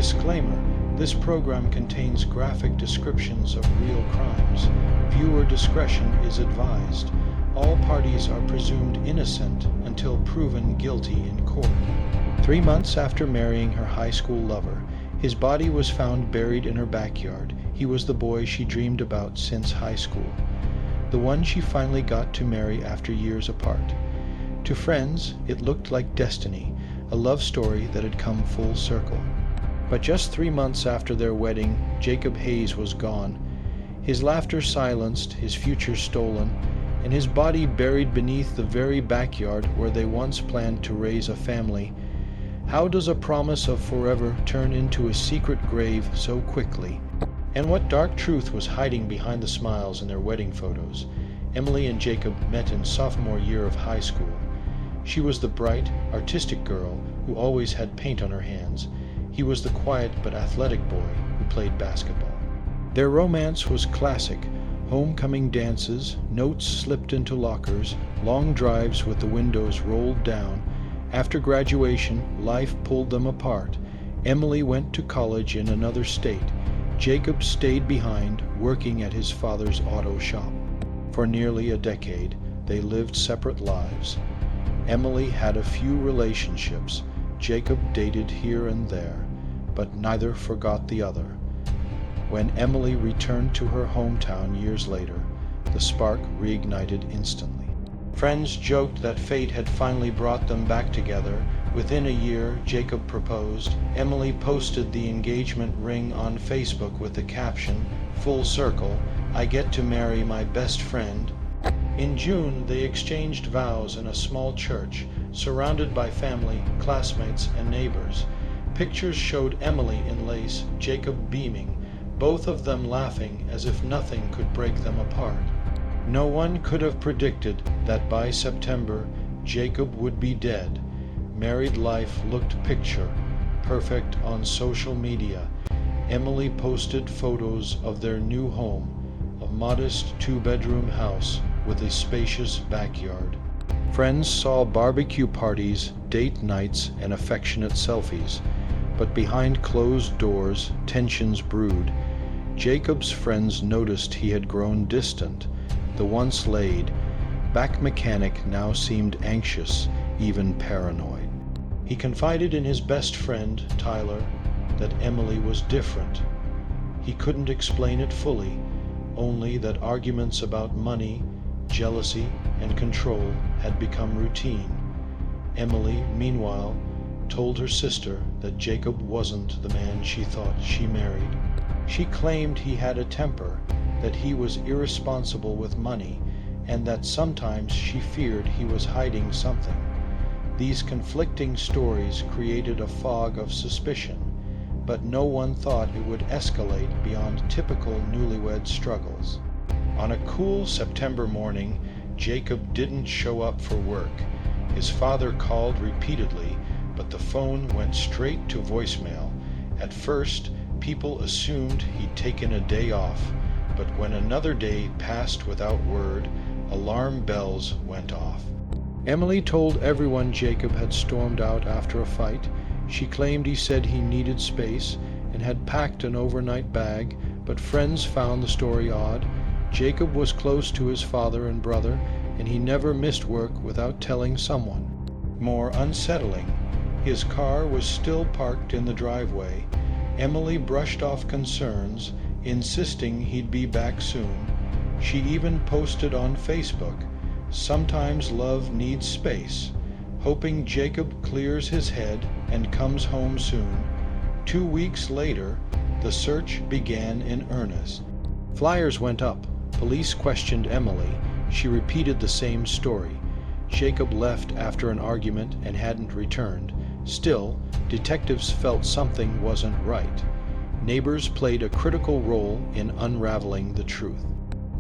Disclaimer: this program contains graphic descriptions of real crimes. Viewer discretion is advised. All parties are presumed innocent until proven guilty in court. 3 months after marrying her high school lover, his body was found buried in her backyard. He was the boy she dreamed about since high school, the one she finally got to marry after years apart. To friends, it looked like destiny, a love story that had come full circle. But just 3 months after their wedding, Jacob Hayes was gone. His laughter silenced, his future stolen, and his body buried beneath the very backyard where they once planned to raise a family. How does a promise of forever turn into a secret grave so quickly? And what dark truth was hiding behind the smiles in their wedding photos? Emily and Jacob met in sophomore year of high school. She was the bright, artistic girl who always had paint on her hands. He was the quiet but athletic boy who played basketball. Their romance was classic: homecoming dances, notes slipped into lockers, long drives with the windows rolled down. After graduation, life pulled them apart. Emily went to college in another state. Jacob stayed behind, working at his father's auto shop. For nearly a decade, they lived separate lives. Emily had a few relationships. Jacob dated here and there, but neither forgot the other. When Emily returned to her hometown years later, the spark reignited instantly. Friends joked that fate had finally brought them back together. Within a year, Jacob proposed. Emily posted the engagement ring on Facebook with the caption, "Full circle, I get to marry my best friend." In June, they exchanged vows in a small church, surrounded by family, classmates, and neighbors. Pictures showed Emily in lace, Jacob beaming, both of them laughing as if nothing could break them apart. No one could have predicted that by September, Jacob would be dead. Married life looked picture perfect on social media. Emily posted photos of their new home, a modest 2-bedroom house with a spacious backyard. Friends saw barbecue parties, date nights, and affectionate selfies. But behind closed doors, tensions brewed. Jacob's friends noticed he had grown distant. The once laid-back mechanic now seemed anxious, even paranoid. He confided in his best friend, Tyler, that Emily was different. He couldn't explain it fully, only that arguments about money, jealousy, and control had become routine. Emily, meanwhile, told her sister that Jacob wasn't the man she thought she married. She claimed he had a temper, that he was irresponsible with money, and that sometimes she feared he was hiding something. These conflicting stories created a fog of suspicion, but no one thought it would escalate beyond typical newlywed struggles. On a cool September morning, Jacob didn't show up for work. His father called repeatedly, but the phone went straight to voicemail. At first, people assumed he'd taken a day off, but when another day passed without word, alarm bells went off. Emily told everyone Jacob had stormed out after a fight. She claimed he said he needed space and had packed an overnight bag, but friends found the story odd. Jacob was close to his father and brother, and he never missed work without telling someone. More unsettling, his car was still parked in the driveway. Emily brushed off concerns, insisting he'd be back soon. She even posted on Facebook, "Sometimes love needs space," hoping Jacob clears his head and comes home soon. 2 weeks later, the search began in earnest. Flyers went up. Police questioned Emily. She repeated the same story. Jacob left after an argument and hadn't returned. Still, detectives felt something wasn't right. Neighbors played a critical role in unraveling the truth.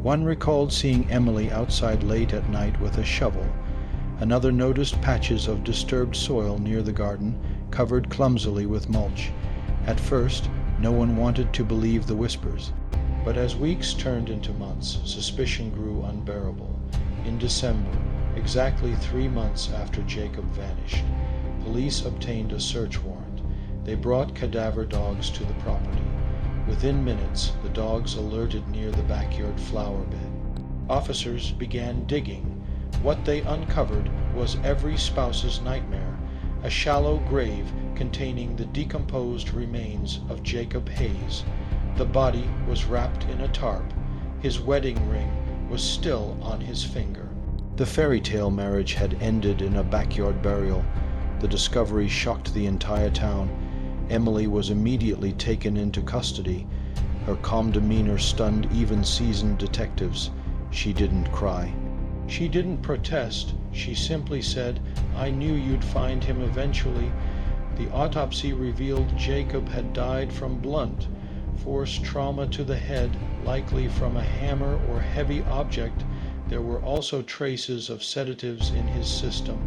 One recalled seeing Emily outside late at night with a shovel. Another noticed patches of disturbed soil near the garden, covered clumsily with mulch. At first, no one wanted to believe the whispers. But as weeks turned into months, suspicion grew unbearable. In December, exactly 3 months after Jacob vanished, police obtained a search warrant. They brought cadaver dogs to the property. Within minutes, the dogs alerted near the backyard flower bed. Officers began digging. What they uncovered was every spouse's nightmare, a shallow grave containing the decomposed remains of Jacob Hayes. The body was wrapped in a tarp. His wedding ring was still on his finger. The fairy tale marriage had ended in a backyard burial. The discovery shocked the entire town. Emily was immediately taken into custody. Her calm demeanor stunned even seasoned detectives. She didn't cry. She didn't protest. She simply said, "I knew you'd find him eventually." The autopsy revealed Jacob had died from blunt force trauma to the head, likely from a hammer or heavy object. There were also traces of sedatives in his system.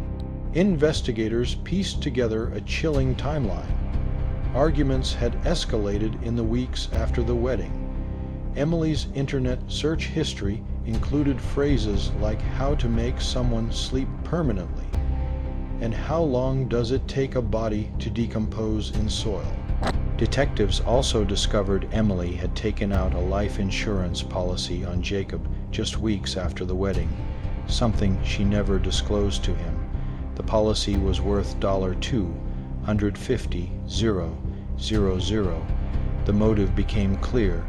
Investigators pieced together a chilling timeline. Arguments had escalated in the weeks after the wedding. Emily's internet search history included phrases like "how to make someone sleep permanently" and "how long does it take a body to decompose in soil." Detectives also discovered Emily had taken out a life insurance policy on Jacob just weeks after the wedding, something she never disclosed to him. The policy was worth $250,000. The motive became clear: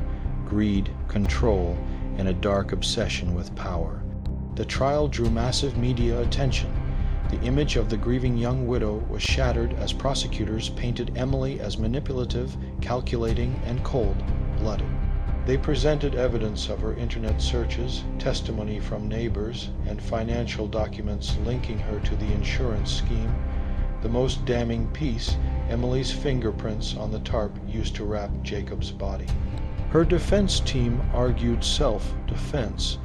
greed, control, and a dark obsession with power. The trial drew massive media attention. The image of the grieving young widow was shattered as prosecutors painted Emily as manipulative, calculating, and cold-blooded. They presented evidence of her internet searches, testimony from neighbors, and financial documents linking her to the insurance scheme. The most damning piece, Emily's fingerprints on the tarp used to wrap Jacob's body. Her defense team argued self-defense.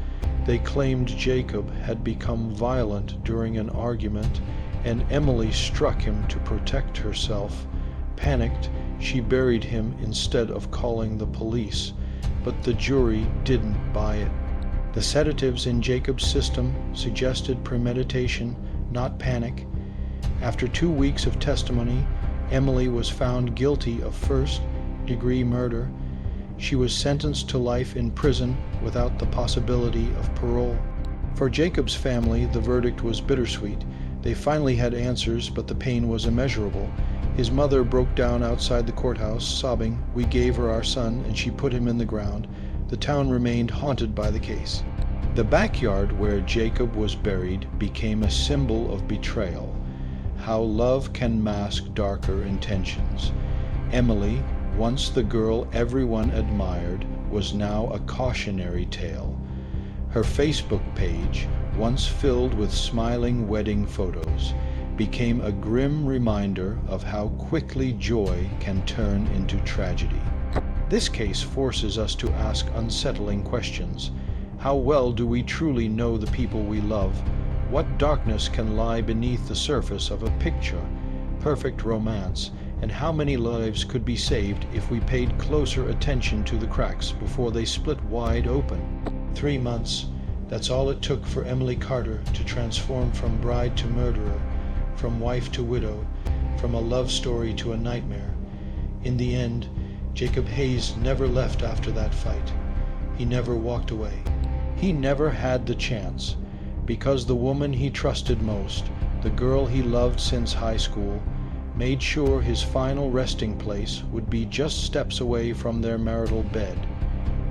They claimed Jacob had become violent during an argument, and Emily struck him to protect herself. Panicked, she buried him instead of calling the police, but the jury didn't buy it. The sedatives in Jacob's system suggested premeditation, not panic. After 2 weeks of testimony, Emily was found guilty of first-degree murder. She was sentenced to life in prison without the possibility of parole. For Jacob's family, the verdict was bittersweet. They finally had answers, but the pain was immeasurable. His mother broke down outside the courthouse, sobbing, "We gave her our son, and she put him in the ground." The town remained haunted by the case. The backyard where Jacob was buried became a symbol of betrayal. How love can mask darker intentions. Emily, once the girl everyone admired, was now a cautionary tale. Her Facebook page, once filled with smiling wedding photos, became a grim reminder of how quickly joy can turn into tragedy. This case forces us to ask unsettling questions. How well do we truly know the people we love? What darkness can lie beneath the surface of a picture-perfect romance? And how many lives could be saved if we paid closer attention to the cracks before they split wide open? 3 months, that's all it took for Emily Carter to transform from bride to murderer, from wife to widow, from a love story to a nightmare. In the end, Jacob Hayes never left after that fight. He never walked away. He never had the chance, because the woman he trusted most, the girl he loved since high school, made sure his final resting place would be just steps away from their marital bed,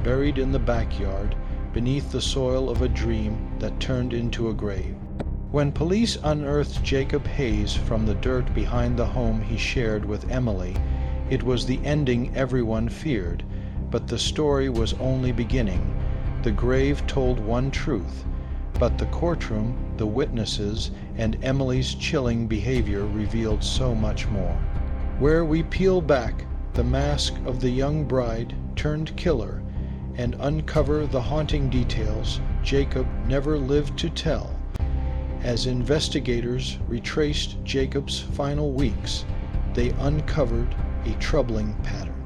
buried in the backyard, beneath the soil of a dream that turned into a grave. When police unearthed Jacob Hayes from the dirt behind the home he shared with Emily, it was the ending everyone feared, but the story was only beginning. The grave told one truth, but the courtroom, the witnesses, and Emily's chilling behavior revealed so much more. Where we peel back the mask of the young bride turned killer and uncover the haunting details Jacob never lived to tell, as investigators retraced Jacob's final weeks, they uncovered a troubling pattern.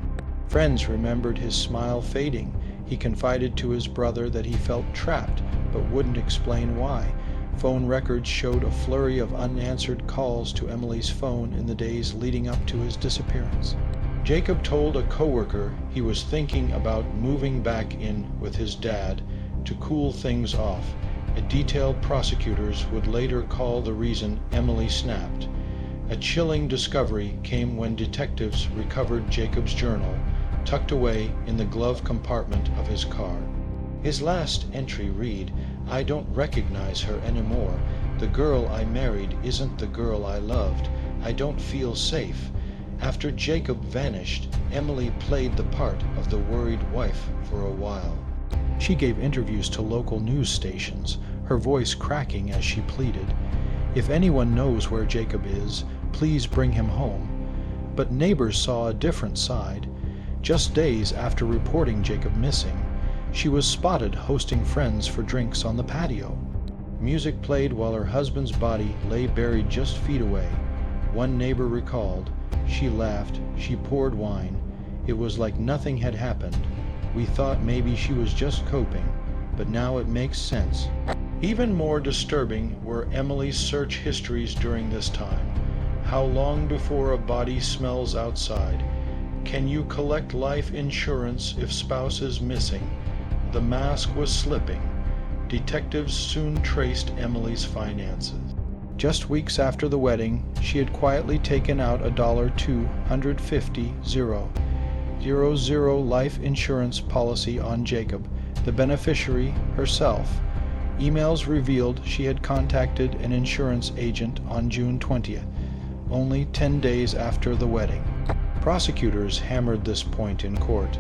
Friends remembered his smile fading. He confided to his brother that he felt trapped but wouldn't explain why. Phone records showed a flurry of unanswered calls to Emily's phone in the days leading up to his disappearance. Jacob told a coworker he was thinking about moving back in with his dad to cool things off. Detailed prosecutors would later call the reason Emily snapped. A chilling discovery came when detectives recovered Jacob's journal, tucked away in the glove compartment of his car. His last entry read, "I don't recognize her anymore. The girl I married isn't the girl I loved. I don't feel safe." After Jacob vanished, Emily played the part of the worried wife for a while. She gave interviews to local news stations, her voice cracking as she pleaded, "If anyone knows where Jacob is, please bring him home." But neighbors saw a different side. Just days after reporting Jacob missing, she was spotted hosting friends for drinks on the patio. Music played while her husband's body lay buried just feet away. One neighbor recalled, "She laughed, she poured wine. It was like nothing had happened. We thought maybe she was just coping, but now it makes sense." Even more disturbing were Emily's search histories during this time. How long before a body smells outside? Can you collect life insurance if spouse is missing? The mask was slipping. Detectives soon traced Emily's finances. Just weeks after the wedding, she had quietly taken out $250,000 life insurance policy on Jacob, the beneficiary herself. Emails revealed she had contacted an insurance agent on June 20th, only 10 days after the wedding. Prosecutors hammered this point in court.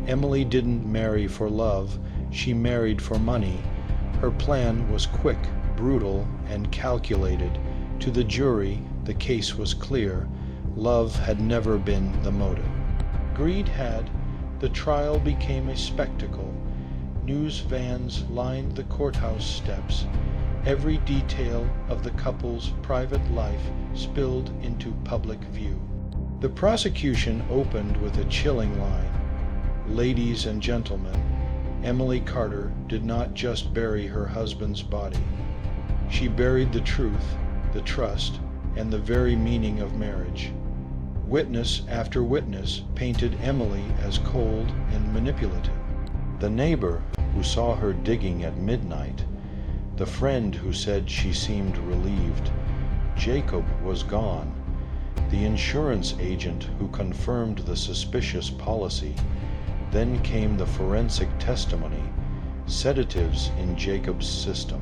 Emily didn't marry for love, she married for money. Her plan was quick, brutal, and calculated. To the jury, the case was clear. Love had never been the motive. Greed had. The trial became a spectacle. News vans lined the courthouse steps. Every detail of the couple's private life spilled into public view. The prosecution opened with a chilling line. "Ladies and gentlemen, Emily Carter did not just bury her husband's body. She buried the truth, the trust, and the very meaning of marriage." Witness after witness painted Emily as cold and manipulative. The neighbor who saw her digging at midnight, the friend who said she seemed relieved. Jacob was gone. The insurance agent who confirmed the suspicious policy. Then came the forensic testimony, sedatives in Jacob's system.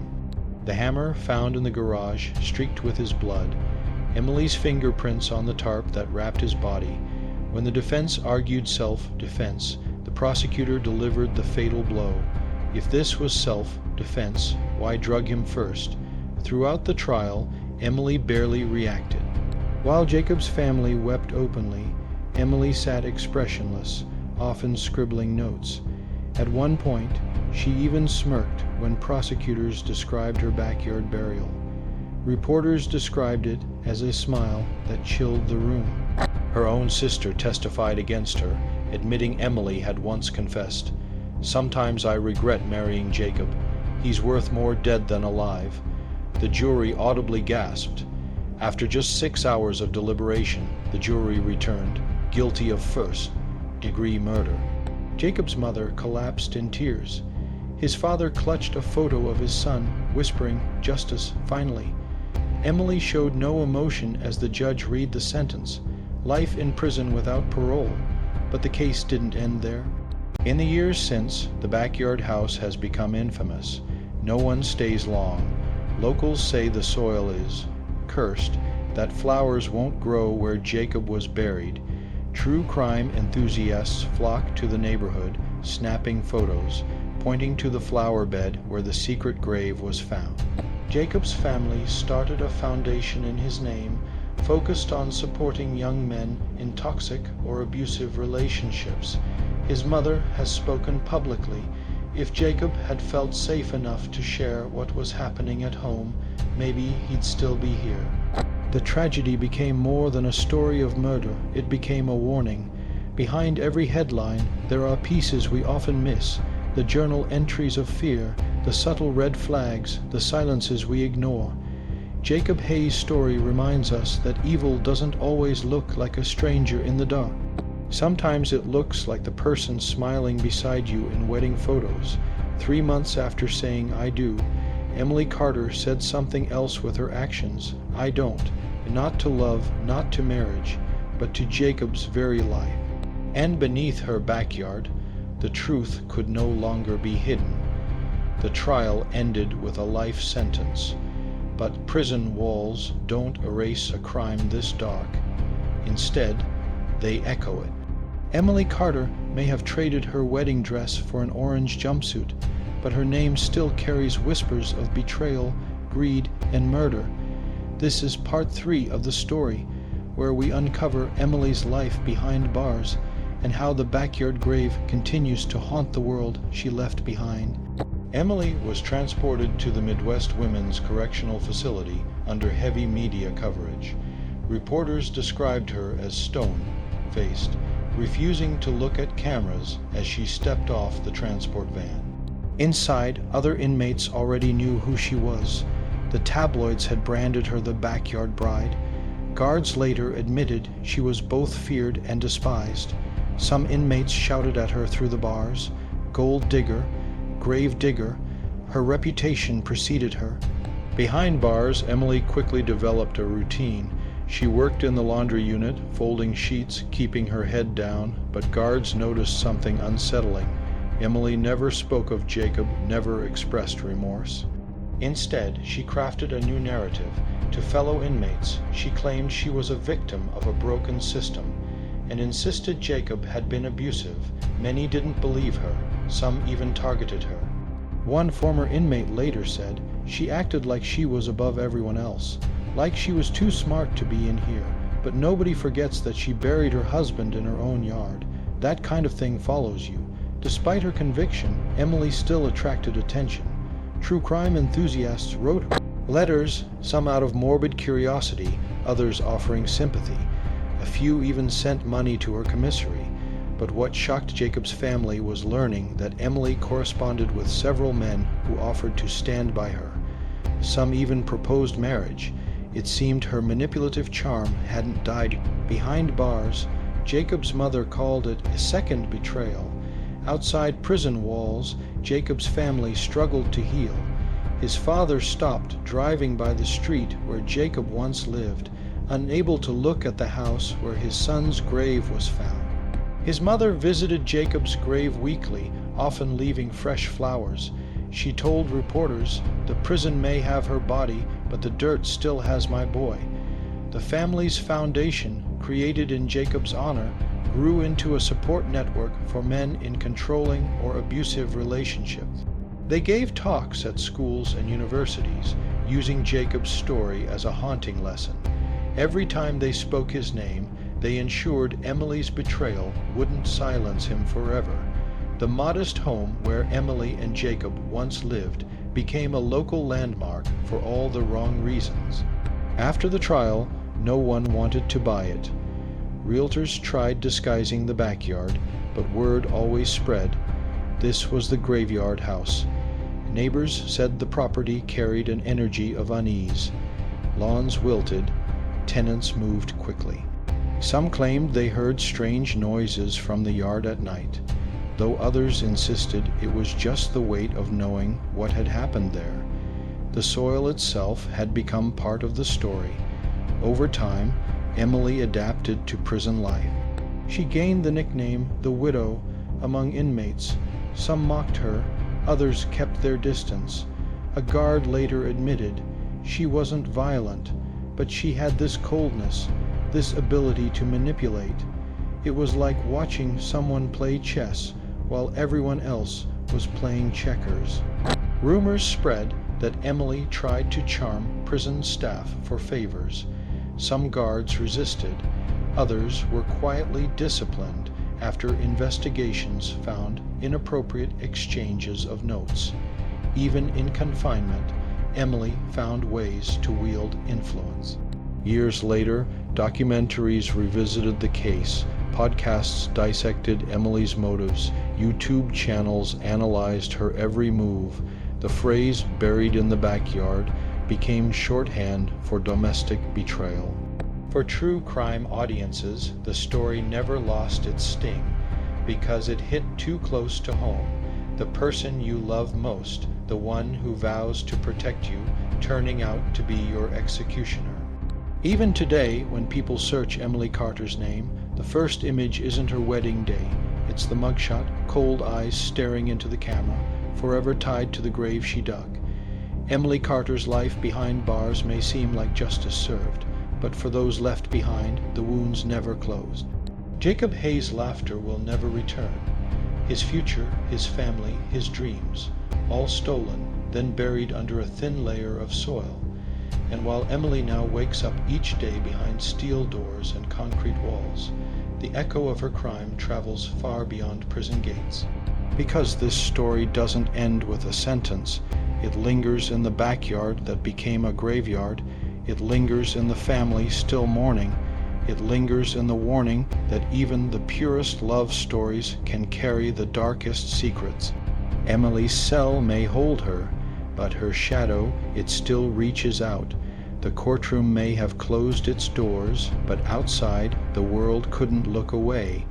The hammer found in the garage streaked with his blood, Emily's fingerprints on the tarp that wrapped his body. When the defense argued self-defense, the prosecutor delivered the fatal blow. If this was self-defense, why drug him first? Throughout the trial, Emily barely reacted. While Jacob's family wept openly, Emily sat expressionless, often scribbling notes. At one point, she even smirked when prosecutors described her backyard burial. Reporters described it as a smile that chilled the room. Her own sister testified against her, admitting Emily had once confessed, "Sometimes I regret marrying Jacob. He's worth more dead than alive." The jury audibly gasped. After just 6 hours of deliberation, the jury returned guilty of first-degree murder. Jacob's mother collapsed in tears. His father clutched a photo of his son, whispering, "Justice, finally." Emily showed no emotion as the judge read the sentence, life in prison without parole. But the case didn't end there. In the years since, the backyard house has become infamous. No one stays long. Locals say the soil is cursed, that flowers won't grow where Jacob was buried. True crime enthusiasts flock to the neighborhood, snapping photos, pointing to the flower bed where the secret grave was found. Jacob's family started a foundation in his name, focused on supporting young men in toxic or abusive relationships. His mother has spoken publicly. If Jacob had felt safe enough to share what was happening at home, maybe he'd still be here. The tragedy became more than a story of murder. It became a warning. Behind every headline, there are pieces we often miss. the journal entries of fear, the subtle red flags, the silences we ignore. Jacob Hayes' story reminds us that evil doesn't always look like a stranger in the dark. Sometimes it looks like the person smiling beside you in wedding photos. 3 months after saying "I do," Emily Carter said something else with her actions. "I don't," not to love, not to marriage, but to Jacob's very life. And beneath her backyard, the truth could no longer be hidden. The trial ended with a life sentence. But prison walls don't erase a crime this dark. Instead, they echo it. Emily Carter may have traded her wedding dress for an orange jumpsuit, but her name still carries whispers of betrayal, greed, and murder. This is part 3 of the story, where we uncover Emily's life behind bars and how the backyard grave continues to haunt the world she left behind. Emily was transported to the Midwest Women's Correctional Facility under heavy media coverage. Reporters described her as stone-faced, refusing to look at cameras as she stepped off the transport van. Inside, other inmates already knew who she was. The tabloids had branded her the backyard bride. Guards later admitted she was both feared and despised. Some inmates shouted at her through the bars, "Gold digger," "grave digger." Her reputation preceded her. Behind bars, Emily quickly developed a routine. She worked in the laundry unit, folding sheets, keeping her head down, but guards noticed something unsettling. Emily never spoke of Jacob, never expressed remorse. Instead, she crafted a new narrative. To fellow inmates, she claimed she was a victim of a broken system and insisted Jacob had been abusive. Many didn't believe her. Some even targeted her. One former inmate later said she acted like she was above everyone else, like she was too smart to be in here. But nobody forgets that she buried her husband in her own yard. That kind of thing follows you. Despite her conviction, Emily still attracted attention. True crime enthusiasts wrote her letters, some out of morbid curiosity, others offering sympathy. A few even sent money to her commissary. But what shocked Jacob's family was learning that Emily corresponded with several men who offered to stand by her. Some even proposed marriage. It seemed her manipulative charm hadn't died. Behind bars, Jacob's mother called it a second betrayal. Outside prison walls, Jacob's family struggled to heal. His father stopped driving by the street where Jacob once lived, unable to look at the house where his son's grave was found. His mother visited Jacob's grave weekly, often leaving fresh flowers. She told reporters, "The prison may have her body, but the dirt still has my boy." The family's foundation, created in Jacob's honor, grew into a support network for men in controlling or abusive relationships. They gave talks at schools and universities, using Jacob's story as a haunting lesson. Every time they spoke his name, they ensured Emily's betrayal wouldn't silence him forever. The modest home where Emily and Jacob once lived became a local landmark for all the wrong reasons. After the trial, no one wanted to buy it. Realtors tried disguising the backyard, but word always spread. This was the graveyard house. Neighbors said the property carried an energy of unease. Lawns wilted, tenants moved quickly. Some claimed they heard strange noises from the yard at night, though others insisted it was just the weight of knowing what had happened there. The soil itself had become part of the story. Over time, Emily adapted to prison life. She gained the nickname the Widow among inmates. Some mocked her, others kept their distance. A guard later admitted she wasn't violent, but she had this coldness, this ability to manipulate. It was like watching someone play chess while everyone else was playing checkers. Rumors spread that Emily tried to charm prison staff for favors. Some guards resisted. Others were quietly disciplined after investigations found inappropriate exchanges of notes. Even in confinement, Emily found ways to wield influence. Years later, documentaries revisited the case, Podcasts dissected Emily's motives. YouTube channels analyzed her every move. The phrase "buried in the backyard" became shorthand for domestic betrayal. For true crime audiences, the story never lost its sting because it hit too close to home. The person you love most, the one who vows to protect you, turning out to be your executioner. Even today, when people search Emily Carter's name, the first image isn't her wedding day. It's the mugshot, cold eyes staring into the camera, forever tied to the grave she dug. Emily Carter's life behind bars may seem like justice served, but for those left behind, the wounds never closed. Jacob Hayes' laughter will never return. His future, his family, his dreams, all stolen, then buried under a thin layer of soil. And while Emily now wakes up each day behind steel doors and concrete walls, the echo of her crime travels far beyond prison gates. Because this story doesn't end with a sentence, it lingers in the backyard that became a graveyard. It lingers in the family still mourning. It lingers in the warning that even the purest love stories can carry the darkest secrets. Emily's cell may hold her, but her shadow, it still reaches out. The courtroom may have closed its doors, but outside, the world couldn't look away.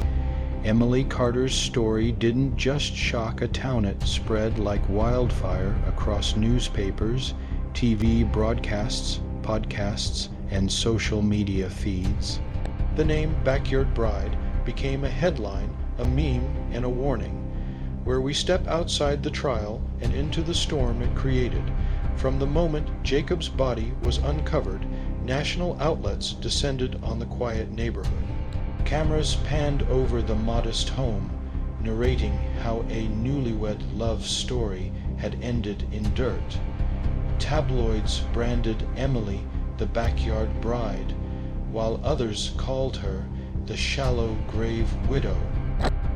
Emily Carter's story didn't just shock a town, it spread like wildfire across newspapers, TV broadcasts, podcasts, and social media feeds. The name Backyard Bride became a headline, a meme, and a warning. Where we step outside the trial and into the storm it created. From the moment Jacob's body was uncovered, national outlets descended on the quiet neighborhood. Cameras panned over the modest home, narrating how a newlywed love story had ended in dirt. Tabloids branded Emily the backyard bride, while others called her the shallow grave widow.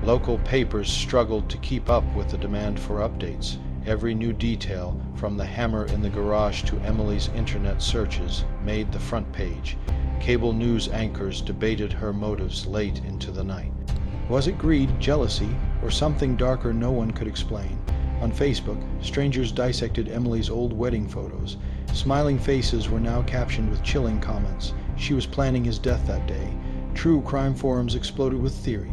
Local papers struggled to keep up with the demand for updates. Every new detail, from the hammer in the garage to Emily's internet searches, made the front page. Cable news anchors debated her motives late into the night. Was it greed, jealousy, or something darker no one could explain? On Facebook, strangers dissected Emily's old wedding photos. Smiling faces were now captioned with chilling comments. She was planning his death that day. True crime forums exploded with theory.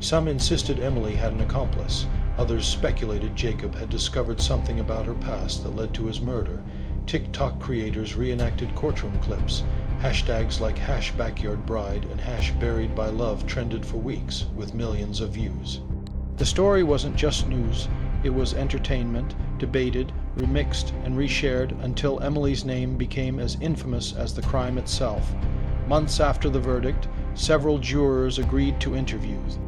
Some insisted Emily had an accomplice. Others speculated Jacob had discovered something about her past that led to his murder. TikTok creators reenacted courtroom clips. Hashtags like #BackyardBride and #BuriedByLove trended for weeks, with millions of views. The story wasn't just news. It was entertainment, debated, remixed, and reshared until Emily's name became as infamous as the crime itself. Months after the verdict, several jurors agreed to interviews.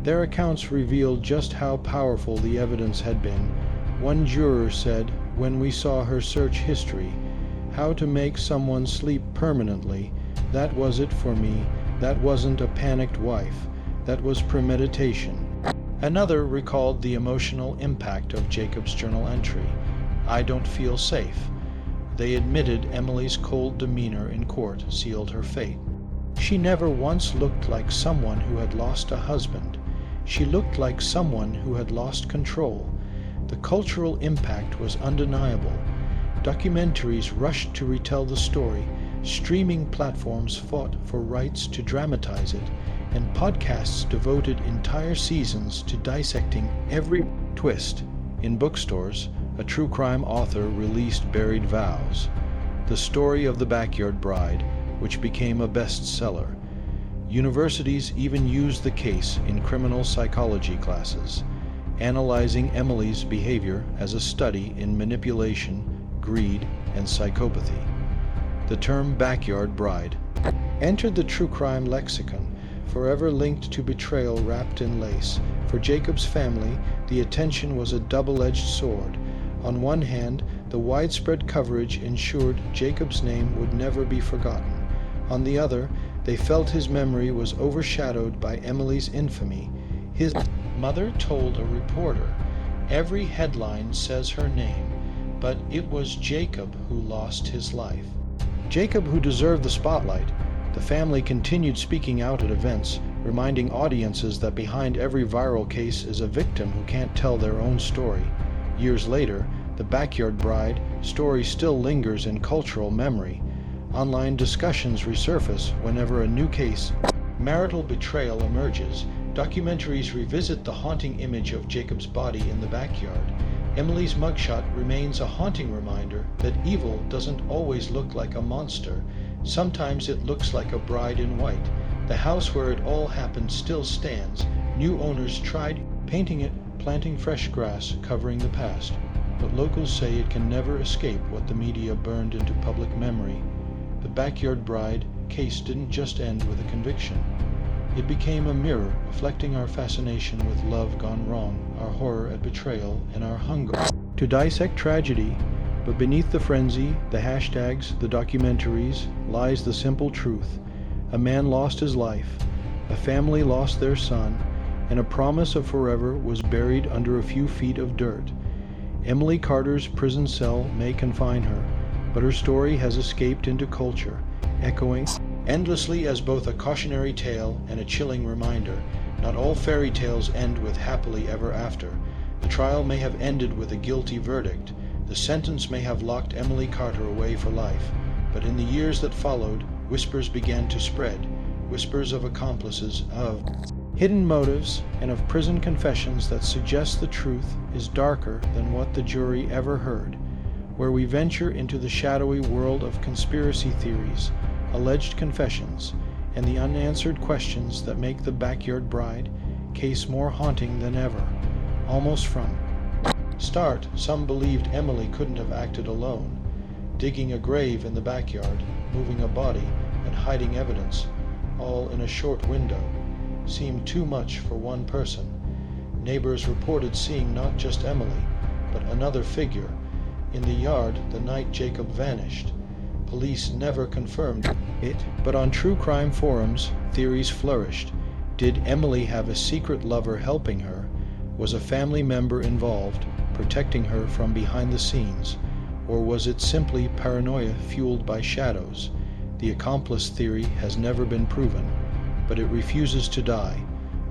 Their accounts revealed just how powerful the evidence had been. One juror said, "When we saw her search history, how to make someone sleep permanently, that was it for me. That wasn't a panicked wife. That was premeditation." Another recalled the emotional impact of Jacob's journal entry. "I don't feel safe." They admitted Emily's cold demeanor in court sealed her fate. She never once looked like someone who had lost a husband. She looked like someone who had lost control. The cultural impact was undeniable. Documentaries rushed to retell the story. Streaming platforms fought for rights to dramatize it, and podcasts devoted entire seasons to dissecting every twist. In bookstores, a true crime author released Buried Vows, the story of the Backyard Bride, which became a bestseller. Universities even used the case in criminal psychology classes, analyzing Emily's behavior as a study in manipulation, greed, and psychopathy. The term Backyard Bride entered the true crime lexicon, forever linked to betrayal wrapped in lace. For Jacob's family, the attention was a double-edged sword. On one hand, the widespread coverage ensured Jacob's name would never be forgotten. On the other, they felt his memory was overshadowed by Emily's infamy. His mother told a reporter, "Every headline says her name, but it was Jacob who lost his life." Jacob, who deserved the spotlight, the family continued speaking out at events, reminding audiences that behind every viral case is a victim who can't tell their own story. Years later, the Backyard Bride story still lingers in cultural memory. Online discussions resurface whenever a new case, marital betrayal emerges. Documentaries revisit the haunting image of Jacob's body in the backyard. Emily's mugshot remains a haunting reminder that evil doesn't always look like a monster. Sometimes it looks like a bride in white. The house where it all happened still stands. New owners tried painting it, planting fresh grass, covering the past. But locals say it can never escape what the media burned into public memory. The Backyard Bride case didn't just end with a conviction. It became a mirror reflecting our fascination with love gone wrong, our horror at betrayal, and our hunger to dissect tragedy. But beneath the frenzy, the hashtags, the documentaries, lies the simple truth. A man lost his life, a family lost their son, and a promise of forever was buried under a few feet of dirt. Emily Carter's prison cell may confine her, but her story has escaped into culture, echoing endlessly as both a cautionary tale and a chilling reminder. Not all fairy tales end with happily ever after. The trial may have ended with a guilty verdict. The sentence may have locked Emily Carter away for life. But in the years that followed, whispers began to spread. Whispers of accomplices, of hidden motives, and of prison confessions that suggest the truth is darker than what the jury ever heard. Where we venture into the shadowy world of conspiracy theories, alleged confessions, and the unanswered questions that make the Backyard Bride case more haunting than ever. Almost from start, some believed Emily couldn't have acted alone. Digging a grave in the backyard, moving a body, and hiding evidence, all in a short window, seemed too much for one person. Neighbors reported seeing not just Emily, but another figure in the yard the night Jacob vanished. Police never confirmed it, but on true crime forums, theories flourished. Did Emily have a secret lover helping her? Was a family member involved, protecting her from behind the scenes? Or was it simply paranoia fueled by shadows? The accomplice theory has never been proven, but it refuses to die,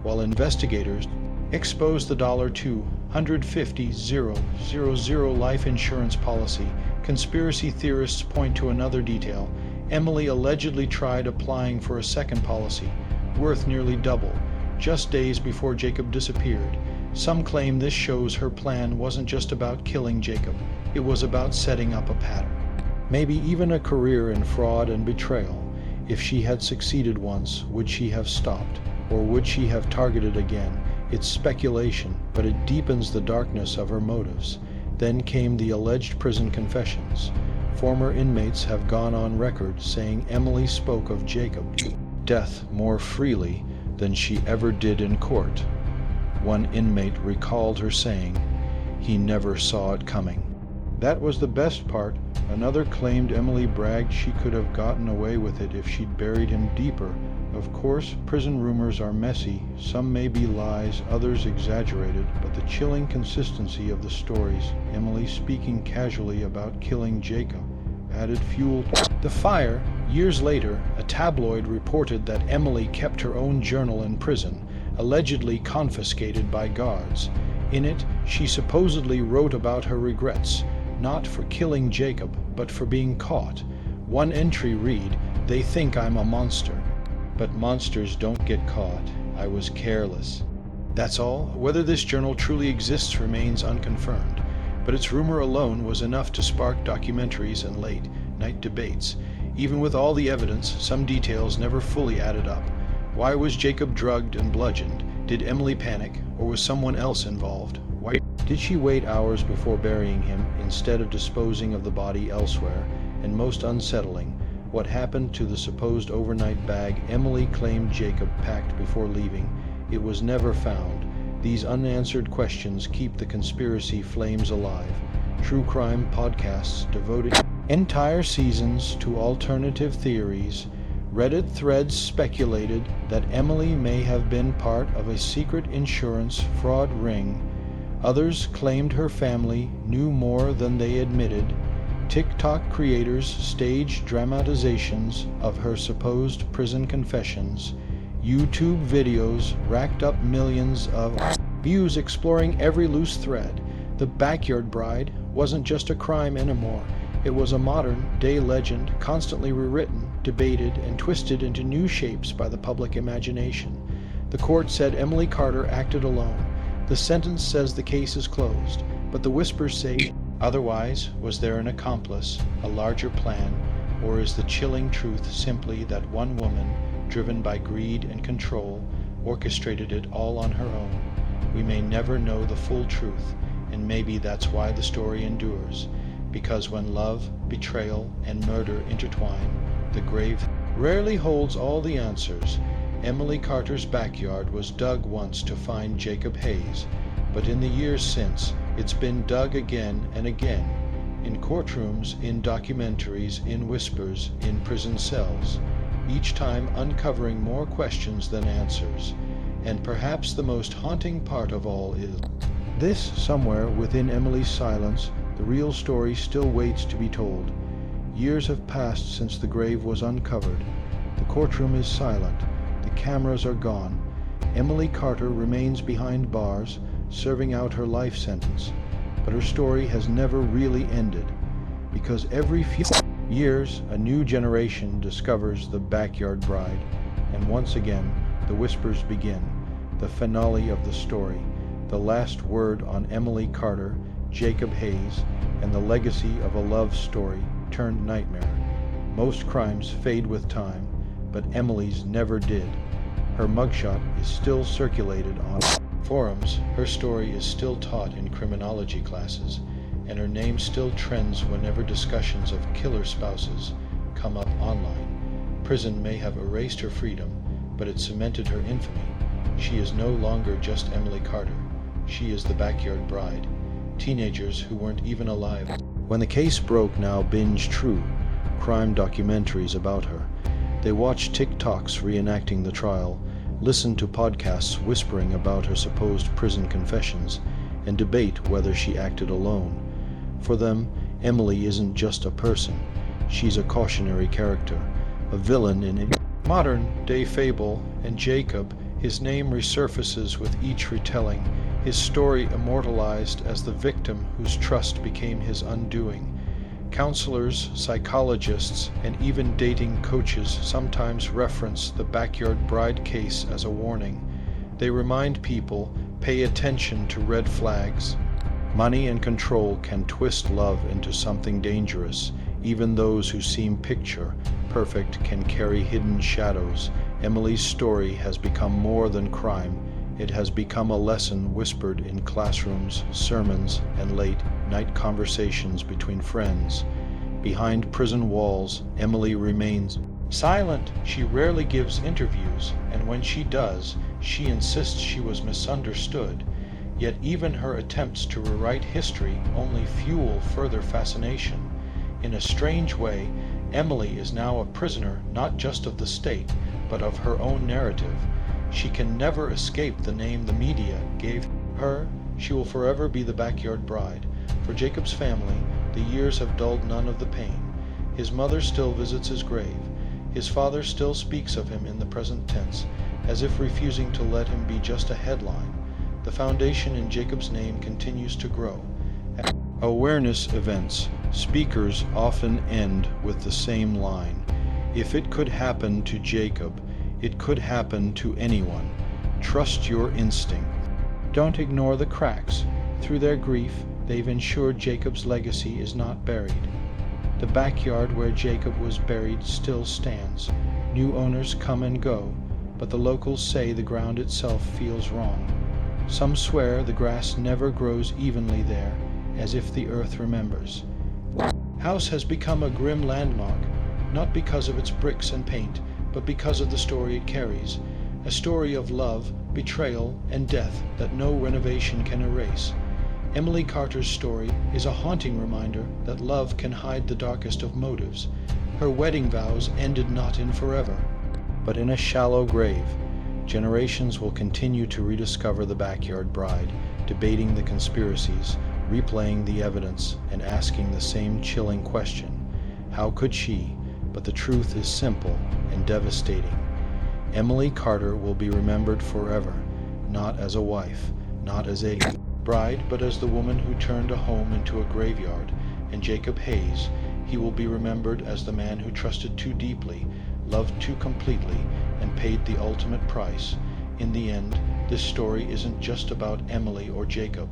while investigators expose the $250,000 life insurance policy. Conspiracy theorists point to another detail. Emily allegedly tried applying for a second policy, worth nearly double, just days before Jacob disappeared. Some claim this shows her plan wasn't just about killing Jacob, it was about setting up a pattern. Maybe even a career in fraud and betrayal. If she had succeeded once, would she have stopped? Or would she have targeted again? It's speculation, but it deepens the darkness of her motives. Then came the alleged prison confessions. Former inmates have gone on record saying Emily spoke of Jacob's death more freely than she ever did in court. One inmate recalled her saying, "He never saw it coming." That was the best part. Another claimed Emily bragged she could have gotten away with it if she'd buried him deeper. Of course, prison rumors are messy. Some may be lies, others exaggerated, but the chilling consistency of the stories, Emily speaking casually about killing Jacob, added fuel to the fire. Years later, a tabloid reported that Emily kept her own journal in prison, allegedly confiscated by guards. In it, she supposedly wrote about her regrets, not for killing Jacob, but for being caught. One entry read, "They think I'm a monster. But monsters don't get caught. I was careless." That's all. Whether this journal truly exists remains unconfirmed, but its rumor alone was enough to spark documentaries and late-night debates. Even with all the evidence, some details never fully added up. Why was Jacob drugged and bludgeoned? Did Emily panic, or was someone else involved? Why did she wait hours before burying him instead of disposing of the body elsewhere? And most unsettling, what happened to the supposed overnight bag Emily claimed Jacob packed before leaving? It was never found. These unanswered questions keep the conspiracy flames alive. True crime podcasts devoted entire seasons to alternative theories. Reddit threads speculated that Emily may have been part of a secret insurance fraud ring. Others claimed her family knew more than they admitted. TikTok creators staged dramatizations of her supposed prison confessions. YouTube videos racked up millions of views exploring every loose thread. The Backyard Bride wasn't just a crime anymore. It was a modern-day legend, constantly rewritten, debated, and twisted into new shapes by the public imagination. The court said Emily Carter acted alone. The sentence says the case is closed, but the whispers say otherwise. Was there an accomplice, a larger plan, or is the chilling truth simply that one woman, driven by greed and control, orchestrated it all on her own? We may never know the full truth, and maybe that's why the story endures. Because when love, betrayal, and murder intertwine, the grave rarely holds all the answers. Emily Carter's backyard was dug once to find Jacob Hayes, but in the years since, it's been dug again and again. In courtrooms, in documentaries, in whispers, in prison cells, each time uncovering more questions than answers. And perhaps the most haunting part of all is this: somewhere within Emily's silence, the real story still waits to be told. Years have passed since the grave was uncovered. The courtroom is silent. The cameras are gone. Emily Carter remains behind bars, serving out her life sentence. But her story has never really ended, because every few years a new generation discovers the Backyard Bride, and once again the whispers begin. The finale of the story, the last word on Emily Carter, Jacob Hayes, and the legacy of a love story turned nightmare. Most crimes fade with time, but Emily's never did. Her mugshot is still circulated on forums, her story is still taught in criminology classes, and her name still trends whenever discussions of killer spouses come up online. Prison may have erased her freedom, but it cemented her infamy. She is no longer just Emily Carter. She is the Backyard Bride. Teenagers who weren't even alive when the case broke now binge true crime documentaries about her. They watch TikToks reenacting the trial, listen to podcasts whispering about her supposed prison confessions, and debate whether she acted alone. For them, Emily isn't just a person. She's a cautionary character, a villain in a modern-day fable, and Jacob, his name resurfaces with each retelling, his story immortalized as the victim whose trust became his undoing. Counselors, psychologists, and even dating coaches sometimes reference the Backyard Bride case as a warning. They remind people, pay attention to red flags. Money and control can twist love into something dangerous. Even those who seem picture perfect can carry hidden shadows. Emily's story has become more than crime. It has become a lesson whispered in classrooms, sermons, and late-night conversations between friends. Behind prison walls, Emily remains silent. She rarely gives interviews, and when she does, she insists she was misunderstood. Yet even her attempts to rewrite history only fuel further fascination. In a strange way, Emily is now a prisoner not just of the state, but of her own narrative. She can never escape the name the media gave her. She will forever be the Backyard Bride. For Jacob's family, the years have dulled none of the pain. His mother still visits his grave. His father still speaks of him in the present tense, as if refusing to let him be just a headline. The foundation in Jacob's name continues to grow. At awareness events, speakers often end with the same line: if it could happen to Jacob, it could happen to anyone. Trust your instinct. Don't ignore the cracks. Through their grief, they've ensured Jacob's legacy is not buried. The backyard where Jacob was buried still stands. New owners come and go, but the locals say the ground itself feels wrong. Some swear the grass never grows evenly there, as if the earth remembers. The house has become a grim landmark, not because of its bricks and paint, but because of the story it carries. A story of love, betrayal, and death that no renovation can erase. Emily Carter's story is a haunting reminder that love can hide the darkest of motives. Her wedding vows ended not in forever, but in a shallow grave. Generations will continue to rediscover the Backyard Bride, debating the conspiracies, replaying the evidence, and asking the same chilling question: how could she? But the truth is simple and devastating. Emily Carter will be remembered forever, not as a wife, not as a bride, but as the woman who turned a home into a graveyard. And Jacob Hayes, he will be remembered as the man who trusted too deeply, loved too completely, and paid the ultimate price. In the end, this story isn't just about Emily or Jacob.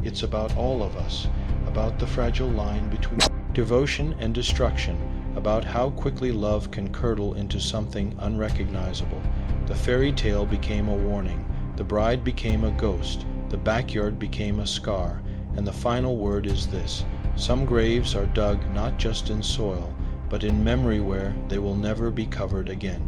It's about all of us, about the fragile line between devotion and destruction, about how quickly love can curdle into something unrecognizable. The fairy tale became a warning, the bride became a ghost, the backyard became a scar, and the final word is this: some graves are dug not just in soil, but in memory where they will never be covered again.